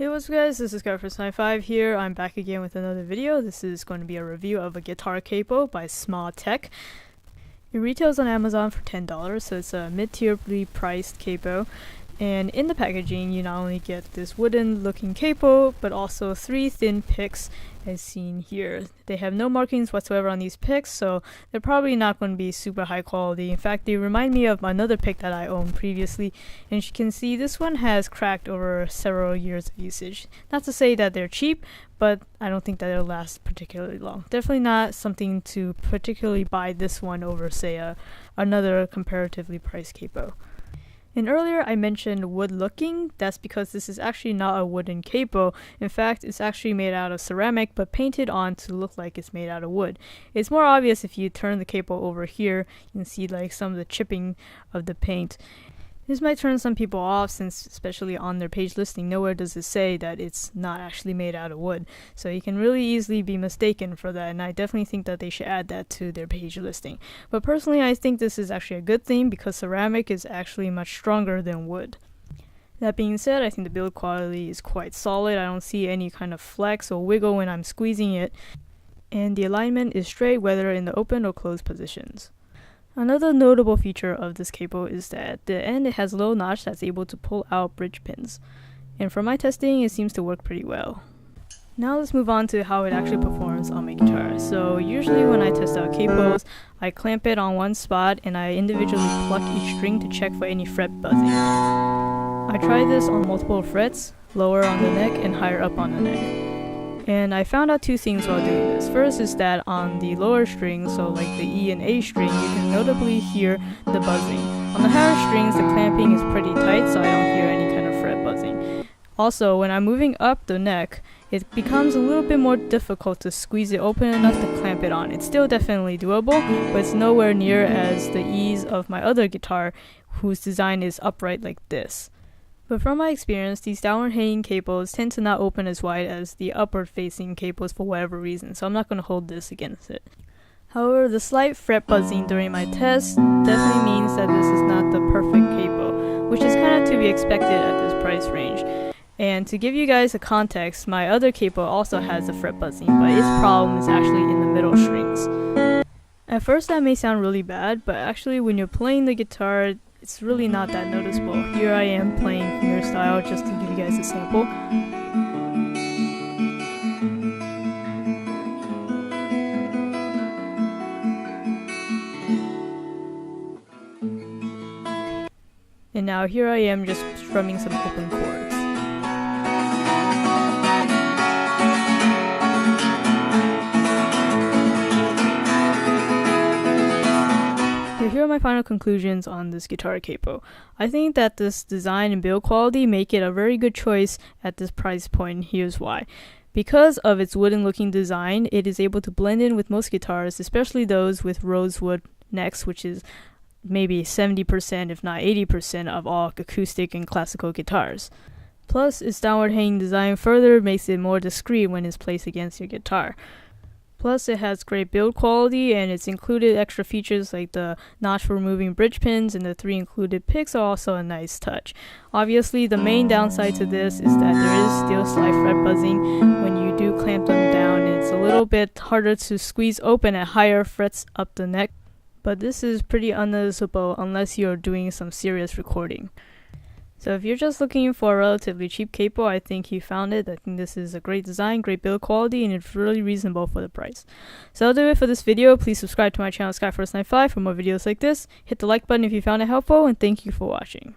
Hey, what's up guys, this is Capo here. I'm back again with another video. This is going to be a review of a guitar capo by SMAtech. It retails on Amazon for $10, so it's a mid-tierly priced capo. And in the packaging, you not only get this wooden looking capo, but also 3 thin picks as seen here. They have no markings whatsoever on these picks, so they're probably not going to be super high quality. In fact, they remind me of another pick that I owned previously, and as you can see, this one has cracked over several years of usage. Not to say that they're cheap, but I don't think that it'll last particularly long. Definitely not something to particularly buy this one over, say, another comparatively priced capo. And earlier I mentioned wood looking. That's because this is actually not a wooden capo. In fact, it's actually made out of ceramic but painted on to look like it's made out of wood. It's more obvious if you turn the capo over here. You can see like some of the chipping of the paint. This might turn some people off, since especially on their page listing, nowhere does it say that it's not actually made out of wood. So you can really easily be mistaken for that, and I definitely think that they should add that to their page listing. But personally, I think this is actually a good thing because ceramic is actually much stronger than wood. That being said, I think the build quality is quite solid. I don't see any kind of flex or wiggle when I'm squeezing it. And the alignment is straight whether in the open or closed positions. Another notable feature of this capo is that at the end it has a little notch that's able to pull out bridge pins. And from my testing, it seems to work pretty well. Now let's move on to how it actually performs on my guitar. So usually when I test out capos, I clamp it on one spot and I individually pluck each string to check for any fret buzzing. I tried this on multiple frets, lower on the neck and higher up on the neck. And I found out 2 things while doing this. First is that on the lower strings, so like the E and A string, you can notably hear the buzzing. On the higher strings, the clamping is pretty tight, so I don't hear any kind of fret buzzing. Also, when I'm moving up the neck, it becomes a little bit more difficult to squeeze it open enough to clamp it on. It's still definitely doable, but it's nowhere near as the ease of my other guitar, whose design is upright like this. But from my experience, these downward hanging capos tend to not open as wide as the upward facing capos for whatever reason, so I'm not going to hold this against it. However, the slight fret buzzing during my test definitely means that this is not the perfect capo, which is kind of to be expected at this price range. And to give you guys a context, my other capo also has a fret buzzing, but its problem is actually in the middle strings. At first that may sound really bad, but actually when you're playing the guitar, it's really not that noticeable. Here I am playing fingerstyle just to give you guys a sample. And now here I am just strumming some open chords. Here are my final conclusions on this guitar capo. I think that this design and build quality make it a very good choice at this price point, and here's why. Because of its wooden looking design, it is able to blend in with most guitars, especially those with rosewood necks, which is maybe 70% if not 80% of all acoustic and classical guitars. Plus, its downward hanging design further makes it more discreet when it's placed against your guitar. Plus, it has great build quality, and it's included extra features like the notch for removing bridge pins, and the 3 included picks are also a nice touch. Obviously, the main downside to this is that there is still slight fret buzzing when you do clamp them down. It's a little bit harder to squeeze open at higher frets up the neck, but this is pretty unnoticeable unless you're doing some serious recording. So if you're just looking for a relatively cheap capo, I think you found it. I think this is a great design, great build quality, and it's really reasonable for the price. So that'll do it for this video. Please subscribe to my channel SkyFirst95 for more videos like this. Hit the like button if you found it helpful, and thank you for watching.